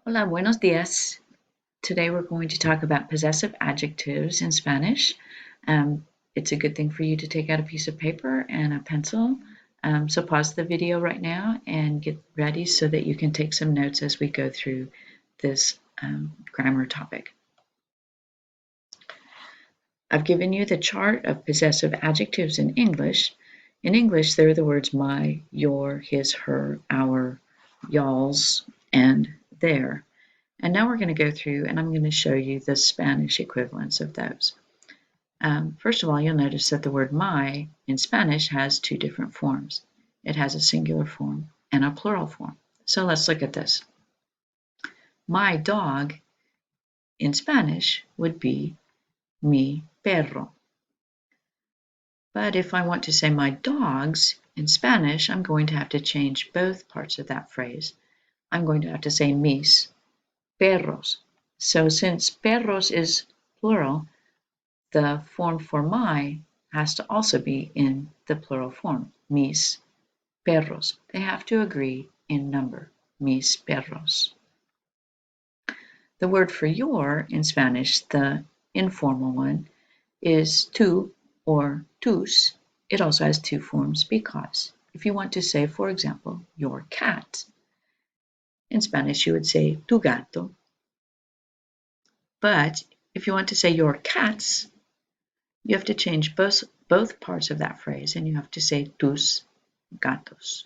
Hola, buenos días. Today we're going to talk about possessive adjectives in Spanish. It's a good thing for you to take out a piece of paper and a pencil. So pause the video right now and get ready so that you can take some notes as we go through this grammar topic. I've given you the chart of possessive adjectives in English. In English, there are the words my, your, his, her, our, y'all's, and their. And now we're going to go through and I'm going to show you the Spanish equivalents of those. First of all, you'll notice that the word my in Spanish has two different forms. It has a singular form and a plural form. So let's look at this. My dog in Spanish would be mi perro. But if I want to say my dogs in Spanish, I'm going to have to change both parts of that phrase. I'm going to have to say mis perros. So since perros is plural, the form for my has to also be in the plural form, mis perros. They have to agree in number, mis perros. The word for your in Spanish, the informal one, is tu or tus. It also has two forms because. If you want to say, for example, your cat, in Spanish you would say tu gato. But if you want to say your cats, you have to change both parts of that phrase and you have to say tus gatos.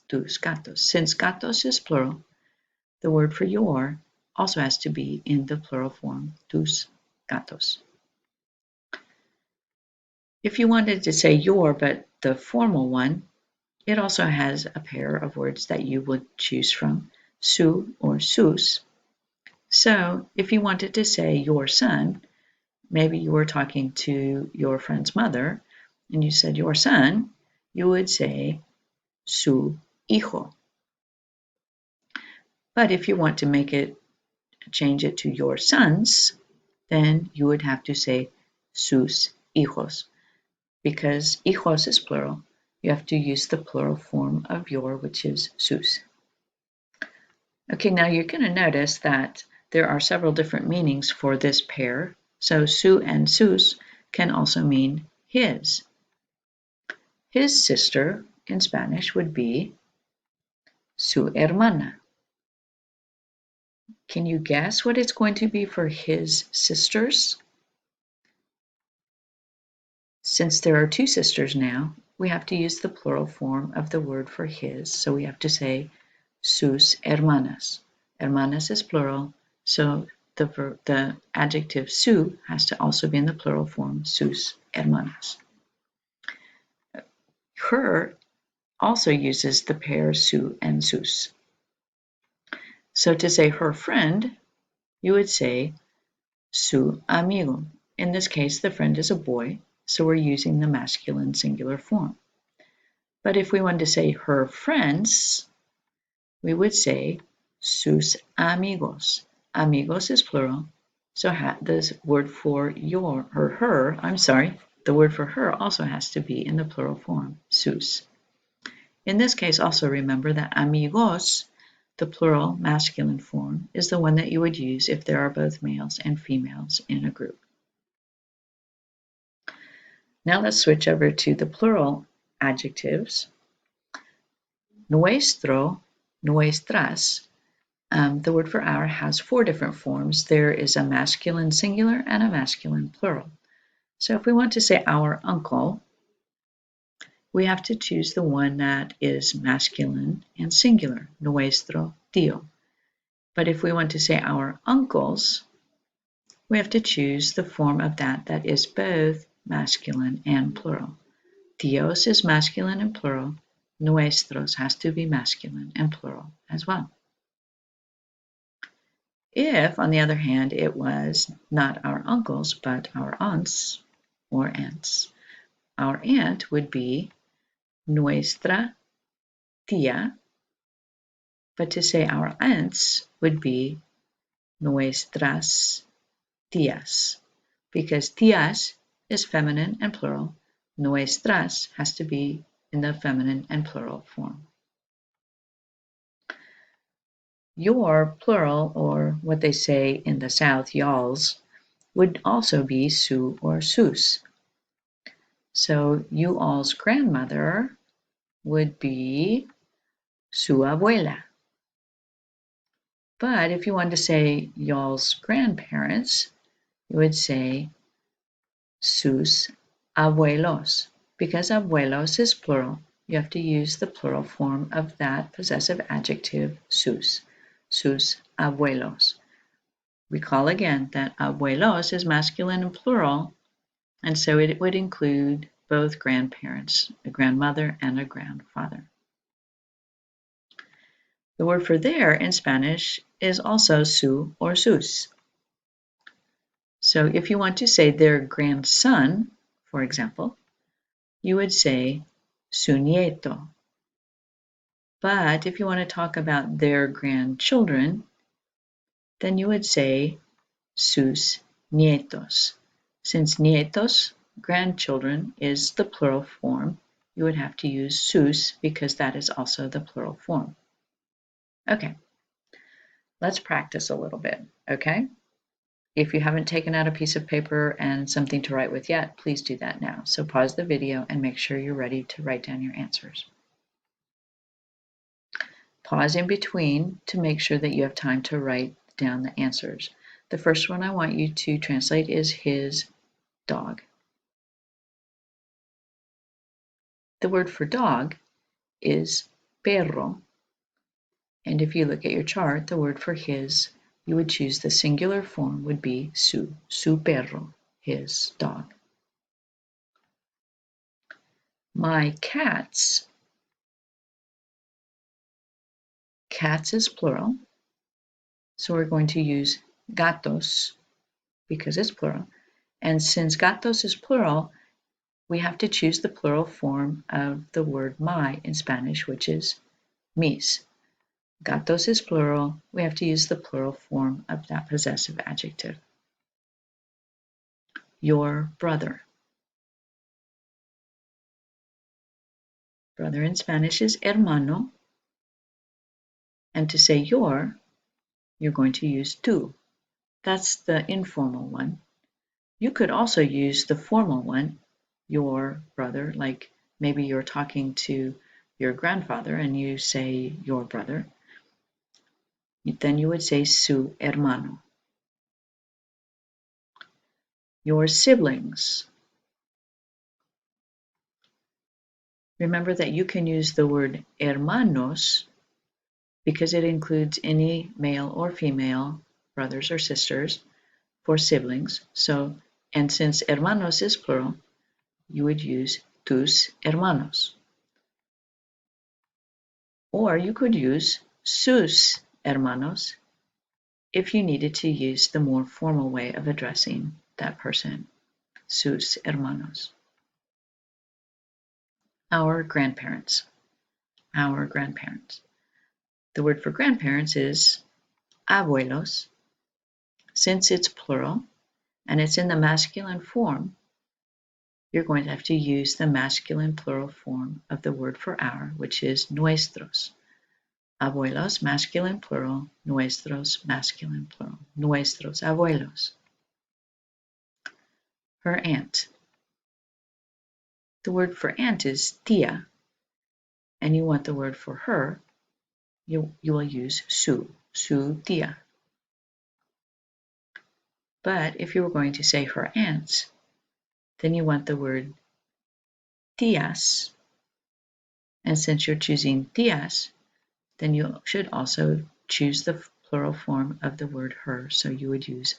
Tus gatos. Since gatos is plural, the word for your also has to be in the plural form, tus gatos. If you wanted to say your, but the formal one, it also has a pair of words that you would choose from, su or sus. So if you wanted to say your son, maybe you were talking to your friend's mother and you said your son, you would say su hijo. But if you want to change it to your sons, then you would have to say sus hijos. Because hijos is plural, you have to use the plural form of your, which is sus. Okay, now you're going to notice that there are several different meanings for this pair. So su and sus can also mean his. His sister in Spanish would be su hermana. Can you guess what it's going to be for his sisters? Since there are two sisters now, we have to use the plural form of the word for his. So we have to say sus hermanas. Hermanas is plural, so the adjective su has to also be in the plural form, sus hermanas. Her also uses the pair su and sus. So to say her friend, you would say su amigo. In this case, the friend is a boy, so we're using the masculine singular form. But if we wanted to say her friends, we would say sus amigos. Amigos is plural, so the word for the word for her also has to be in the plural form, sus. In this case, also remember that amigos, the plural masculine form, is the one that you would use if there are both males and females in a group. Now let's switch over to the plural adjectives. Nuestro, nuestras. The word for our has four different forms. There is a masculine singular and a masculine plural. So if we want to say our uncle, we have to choose the one that is masculine and singular, nuestro tío. But if we want to say our uncles, we have to choose the form of that is both masculine and plural. Tíos is masculine and plural. Nuestros has to be masculine and plural as well. If, on the other hand, it was not our uncles, but our aunts or aunts, our aunt would be nuestra tía, but to say our aunts would be nuestras tías, because tías is feminine and plural, nuestras has to be in the feminine and plural form. Your plural, or what they say in the South, y'alls, would also be su or sus. So you all's grandmother would be su abuela. But if you wanted to say y'all's grandparents, you would say sus abuelos. Because abuelos is plural, you have to use the plural form of that possessive adjective, sus abuelos. Recall again that abuelos is masculine and plural, and so it would include both grandparents, a grandmother and a grandfather. The word for there in Spanish is also su or sus. So if you want to say their grandson, for example, you would say su nieto. But if you want to talk about their grandchildren, then you would say sus nietos. Since nietos, grandchildren, is the plural form, you would have to use sus because that is also the plural form. Okay, let's practice a little bit, okay? If you haven't taken out a piece of paper and something to write with yet, please do that now. So pause the video and make sure you're ready to write down your answers. Pause in between to make sure that you have time to write down the answers. The first one I want you to translate is his dog. The word for dog is perro. And if you look at your chart, the word for his, you would choose the singular form would be su perro, his dog. My cats is plural, so we're going to use gatos because it's plural. And since gatos is plural, we have to choose the plural form of the word my in Spanish, which is mis. Gatos is plural, we have to use the plural form of that possessive adjective. Your brother. Brother in Spanish is hermano. And to say you're going to use tú. That's the informal one. You could also use the formal one, your brother, like maybe you're talking to your grandfather and you say your brother. Then you would say su hermano. Your siblings. Remember that you can use the word hermanos because it includes any male or female brothers or sisters for siblings. So, and since hermanos is plural, you would use tus hermanos. Or you could use sus hermanos if you needed to use the more formal way of addressing that person, sus hermanos. Our grandparents. Our grandparents. The word for grandparents is abuelos. Since it's plural and it's in the masculine form, you're going to have to use the masculine plural form of the word for our, which is nuestros. Abuelos, masculine plural, nuestros, masculine plural, nuestros abuelos. Her aunt. The word for aunt is tía, and you want the word for her, you will use su tía. But if you were going to say her aunts, then you want the word tías, and since you're choosing tías, then you should also choose the plural form of the word her, so you would use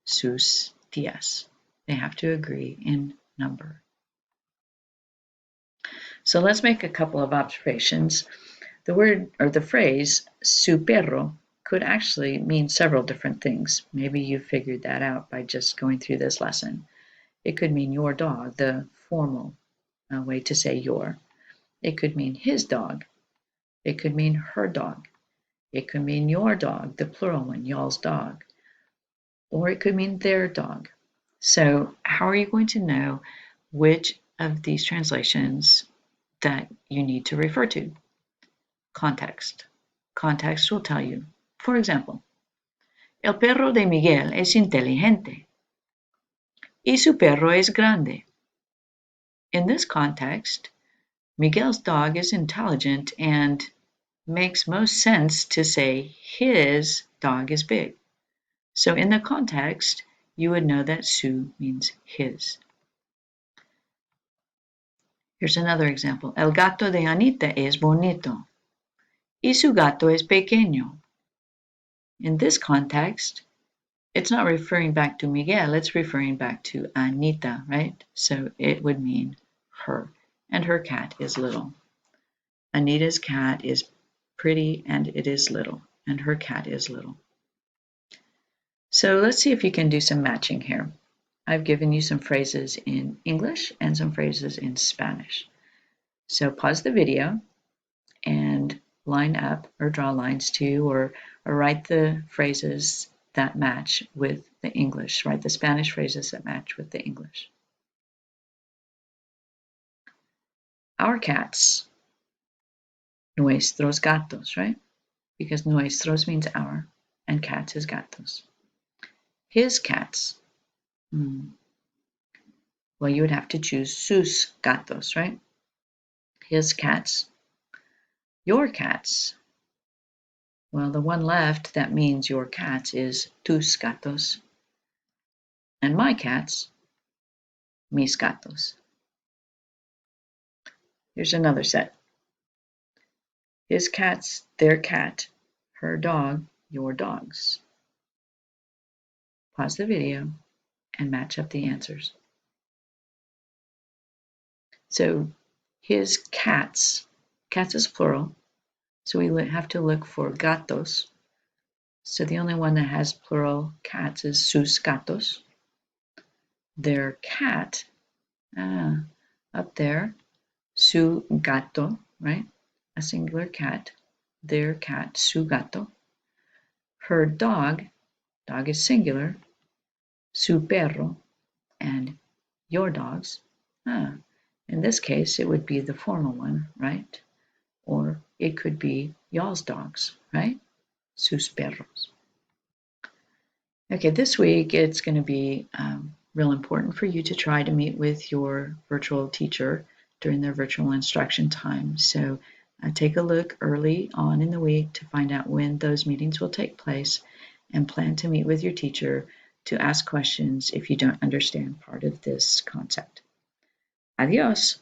sus tías. They have to agree in number. So let's make a couple of observations. The word or the phrase su perro could actually mean several different things. Maybe you figured that out by just going through this lesson. It could mean your dog, the formal way to say your. It could mean his dog. It could mean her dog. It could mean your dog, the plural one, y'all's dog. Or it could mean their dog. So how are you going to know which of these translations that you need to refer to? Context. Context will tell you For example, el perro de Miguel es inteligente y su perro es grande. In this context, Miguel's dog is intelligent and makes most sense to say his dog is big. So in the context, you would know that su means his. Here's another example. El gato de Anita es bonito y su gato es pequeño. In this context, it's not referring back to Miguel, it's referring back to Anita, right? So it would mean her, and her cat is little. Anita's cat is pretty and it is little, and her cat is little. So let's see if you can do some matching here. I've given you some phrases in English and some phrases in Spanish. So pause the video and line up or draw lines to or write the phrases that match with the English. Write the Spanish phrases that match with the English. Our cats. Nuestros gatos, right? Because nuestros means our and cats is gatos. His cats. Well, you would have to choose sus gatos, right? His cats. Your cats. Well, the one left that means your cats is tus gatos. And my cats, mis gatos. Here's another set. His cats, their cat, her dog, your dogs. Pause the video and match up the answers. So his cats, cats is plural, so we would have to look for gatos. So the only one that has plural cats is sus gatos. Their cat, up there, su gato, right? A singular cat, their cat, su gato. Her dog, dog is singular, su perro, and your dogs. In this case, it would be the formal one, right? Or it could be y'all's dogs, right? Sus perros. Okay, this week it's going to be real important for you to try to meet with your virtual teacher during their virtual instruction time. So take a look early on in the week to find out when those meetings will take place and plan to meet with your teacher to ask questions if you don't understand part of this concept. Adios.